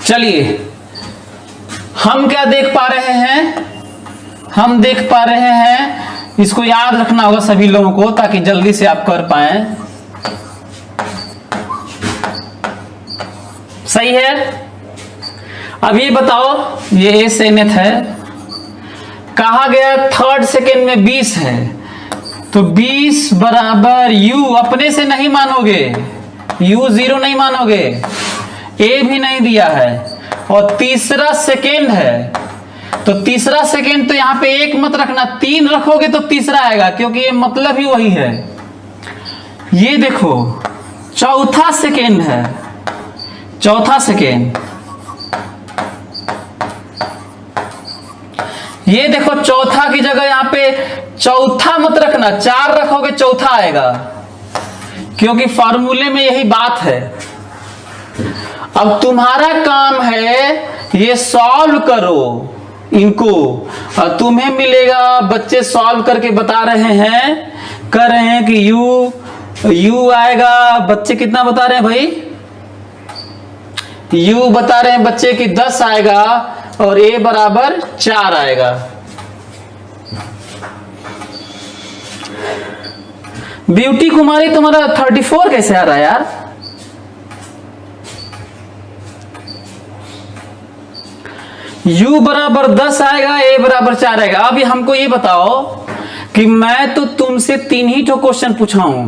चलिए, हम क्या देख पा रहे हैं? हम देख पा रहे हैं, इसको याद रखना होगा सभी लोगों को ताकि जल्दी से आप कर पाए। सही है? अब ये बताओ, ये ए से nth है, कहा गया थर्ड सेकेंड में 20 है, तो 20 बराबर u अपने से नहीं मानोगे, u 0 नहीं मानोगे, ए भी नहीं दिया है, और तीसरा सेकेंड है, तो तीसरा सेकेंड तो यहां पे एक मत रखना, 3 रखोगे तो तीसरा आएगा, क्योंकि ये मतलब ही वही है। ये देखो चौथा सेकेंड है, चौथा सेकेंड, ये देखो चौथा की जगह यहां पे चौथा मत रखना, 4 रखोगे चौथा आएगा, क्योंकि फॉर्मूले में यही बात है। अब तुम्हारा काम है ये सॉल्व करो इनको, और तुम्हें मिलेगा, बच्चे सॉल्व करके बता रहे हैं, कर रहे हैं कि u आएगा, बच्चे कितना बता रहे हैं भाई? u बता रहे हैं बच्चे कि 10 आएगा और a बराबर 4 आएगा। ब्यूटी कुमारी तुम्हारा 34 कैसे आ रहा है यार? u बराबर 10 आएगा, a बराबर 4 आएगा। अभी हमको ये बताओ कि मैं तो तुमसे 3 ही ठो क्वेश्चन पूछा हूं,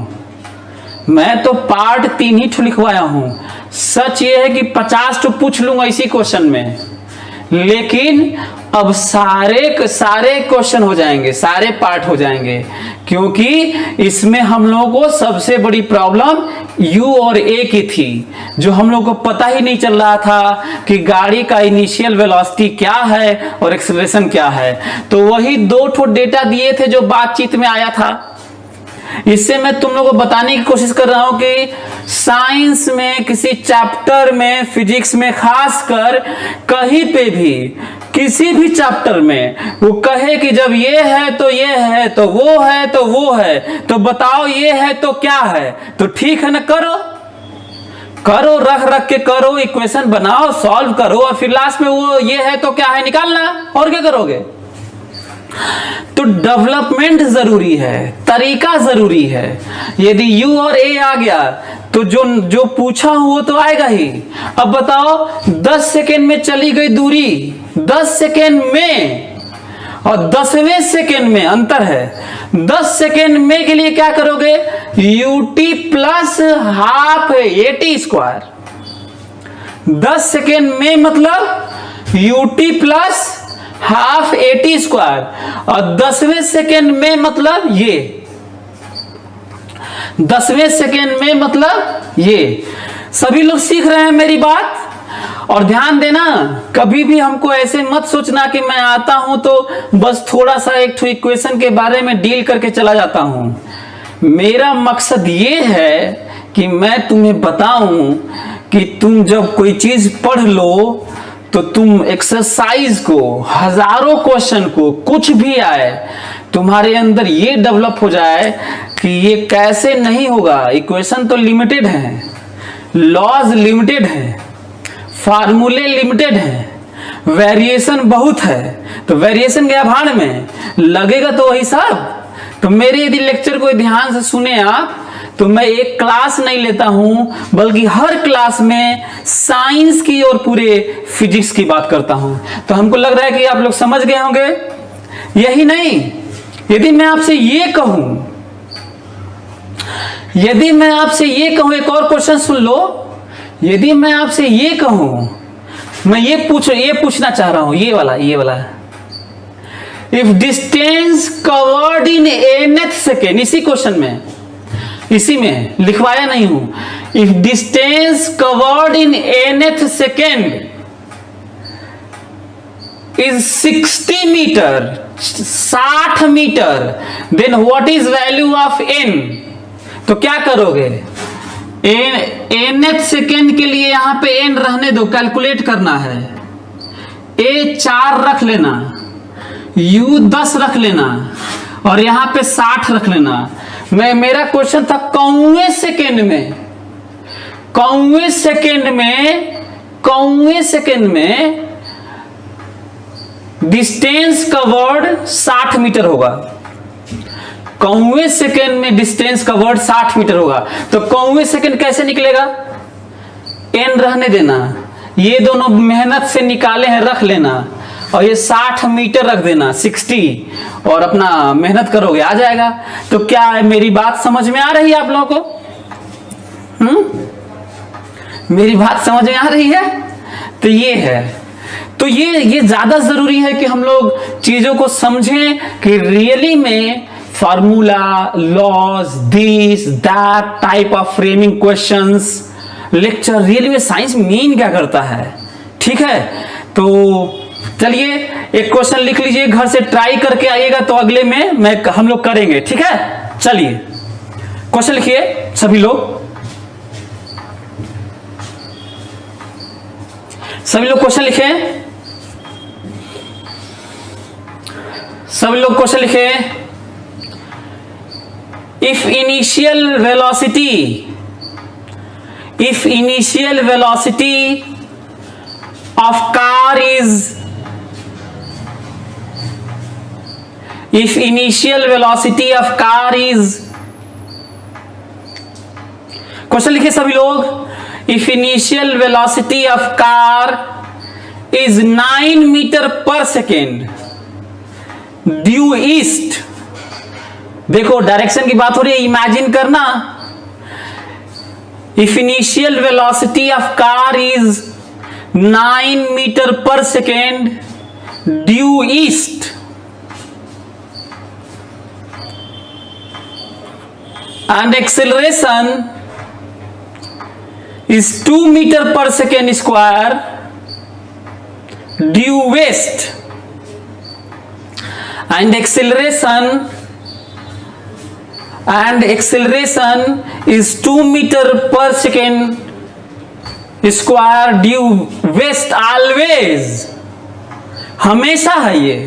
मैं तो पार्ट 3 ही ठो लिखवाया हूं। सच ये है कि 50 ठो पूछ लूंगा इसी क्वेश्चन में, लेकिन अब सारे क्वेश्चन हो जाएंगे, सारे पार्ट हो जाएंगे, क्योंकि इसमें हम लोगों को सबसे बड़ी प्रॉब्लम u और a की थी, जो हम लोगों को पता ही नहीं चल रहा था कि गाड़ी का इनिशियल वेलोसिटी क्या है और एक्सेलरेशन क्या है। तो वही 2 ठो डेटा दिए थे जो बातचीत में आया था। इससे मैं तुम लोगों को बताने की कोशिश कर रहा हूं कि साइंस में, किसी चैप्टर में, फिजिक्स में, खासकर कहीं पे भी, किसी भी चैप्टर में वो कहे कि जब ये है तो ये है, तो वो है तो वो है, तो बताओ ये है तो क्या है, तो ठीक है ना, करो, रख के करो, इक्वेशन बनाओ, सॉल्व करो, और फिर लास्ट में वो ये है तो क्या है निकालना, और क्या करोगे। तो डेवलपमेंट जरूरी है, तरीका जरूरी है। यदि u और a आ गया तो जो पूछा हूं वो तो आएगा ही। अब बताओ 10 सेकेंड में चली गई दूरी, 10 सेकेंड में और 10वें सेकेंड में अंतर है। 10 सेकेंड में के लिए क्या करोगे, ut plus half at square. 10 second में मतलब ut plus half at square, और 10वें सेकेंड में मतलब ये, 10वें सेकेंड में मतलब ये। सभी लोग सीख रहे हैं मेरी बात? और ध्यान देना, कभी भी हमको ऐसे मत सोचना कि मैं आता हूं तो बस थोड़ा सा एक इक्वेशन के बारे में डील करके चला जाता हूं। मेरा मकसद ये है कि मैं तुम्हें बताऊं कि तुम जब कोई चीज पढ़ लो तो तुम एक्सरसाइज को, हजारों क्वेश्चन को, कुछ भी आए तुम्हारे अंदर ये डेवलप हो जाए कि ये कैसे नहीं होगा। इक्वेशन तो लिमिटेड है, लॉज लिमिटेड है, फार्मूले लिमिटेड है, वेरिएशन बहुत है, तो वेरिएशन के आभार में लगेगा तो वही सब। तो मेरे यदि लेक्चर को ध्यान से सुने आप, तो मैं एक क्लास नहीं लेता हूं, बल्कि हर क्लास में साइंस की और पूरे फिजिक्स की बात करता हूं। तो हमको लग रहा है कि आप लोग समझ गए होंगे। यही नहीं, यदि मैं आपसे ये कहूं, यदि मैं आपसे ये कहूं, एक और क्वेश्चन सुन लो, यदि मैं आपसे ये कहूं, मैं ये पूछना चाह रहा हूं, ये वाला, if distance covered in nth second, इसी क्वेश्चन में, इसी में लिखवाया नहीं हूं, if distance covered in nth second is 60 metre, 60 metre, then what is value of n? तो क्या करोगे, nth सेकेंड के लिए यहां पे n रहने दो, कैलकुलेट करना है, a 4 रख लेना, u 10 रख लेना, और यहां पे 60 रख लेना। मेरा क्वेश्चन था कौवें सेकेंड में डिस्टेंस कवर्ड 60 मीटर होगा, कौवें सेकेंड में डिस्टेंस कवर्ड 60 मीटर होगा। तो कौवें सेकेंड कैसे निकलेगा, n रहने देना, ये दोनों मेहनत से निकाले हैं रख लेना, और ये 60 मीटर रख देना, 60, और अपना मेहनत करोगे आ जाएगा। तो क्या मेरी बात समझ में आ रही है आप लोगों को? मेरी बात समझ में आ रही है? तो ये है, तो ये ज्यादा जरूरी है कि हम लोग चीजों को समझें कि रियली में formula, laws, this that type of framing questions, lecture really में साइंस मीन क्या करता है। ठीक है, तो चलिए एक क्वेश्चन लिख लीजिए, घर से ट्राई करके आइएगा, तो अगले में हम लोग करेंगे। ठीक है, चलिए क्वेश्चन लिखिए सभी लोग, क्वेश्चन लिखें, सभी लोग क्वेश्चन लिखें। If initial velocity of car is, if initial velocity of car is, question लिखिए सभी लोग, if initial velocity of car is 9 metre पर सेकेंड ड्यू ईस्ट, देखो डायरेक्शन की बात हो रही है, इमेजिन करना, if initial velocity of car is 9 metre पर second due east, and acceleration is 2 meter per second square due west, and acceleration is 2 meter per second square due west, always, हमेशा है ये,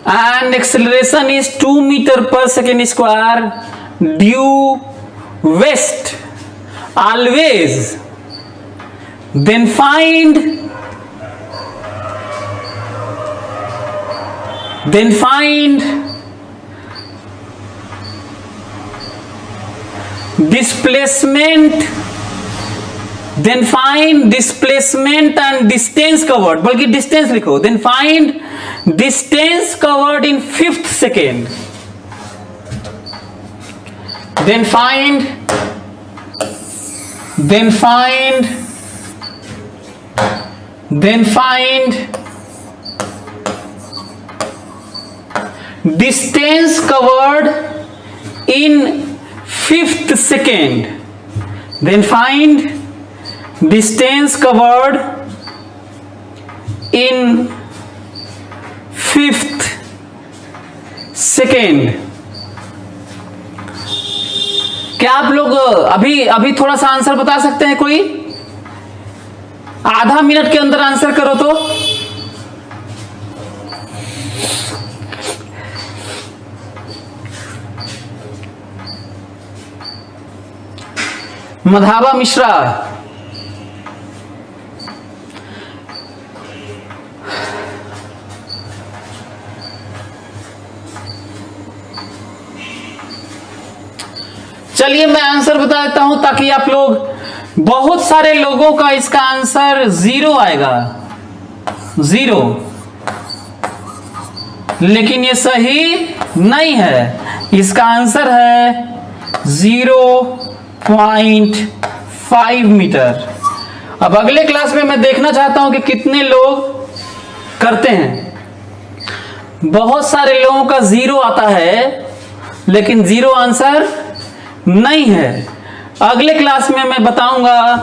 and acceleration is 2 meter per second square due west, always, then find displacement and distance covered, बल्कि distance लिखो, then find distance covered in 5th second, then find distance covered in 5th second, then find distance covered in 5th second। क्या आप लोग अभी थोड़ा सा answer बता सकते हैं? कोई आधा मिनट के अंदर आंसर करो तो। मधाबा मिश्रा, चलिए मैं आंसर बता देता हूं ताकि आप लोग, बहुत सारे लोगों का इसका आंसर 0 आएगा, 0। लेकिन ये सही नहीं है। इसका आंसर है 0.5 मीटर। अब अगले क्लास में मैं देखना चाहता हूं कि कितने लोग करते हैं। बहुत सारे लोगों का 0 आता है, लेकिन 0 आंसर नहीं है। अगले क्लास में मैं बताऊंगा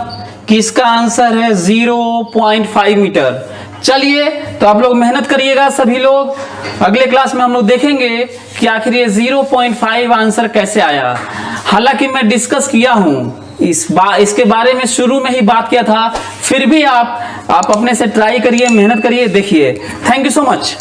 कि इसका आंसर है 0.5 मीटर। चलिए, तो आप लोग मेहनत करिएगा सभी लोग। अगले क्लास में हम लोग देखेंगे कि आखिर ये 0.5 आंसर कैसे आया। हालांकि मैं डिस्कस किया हूं इसके बारे में, शुरू में ही बात किया था, फिर भी आप अपने से ट्राई करिए, मेहनत करिए, देखिए। Thank you so much.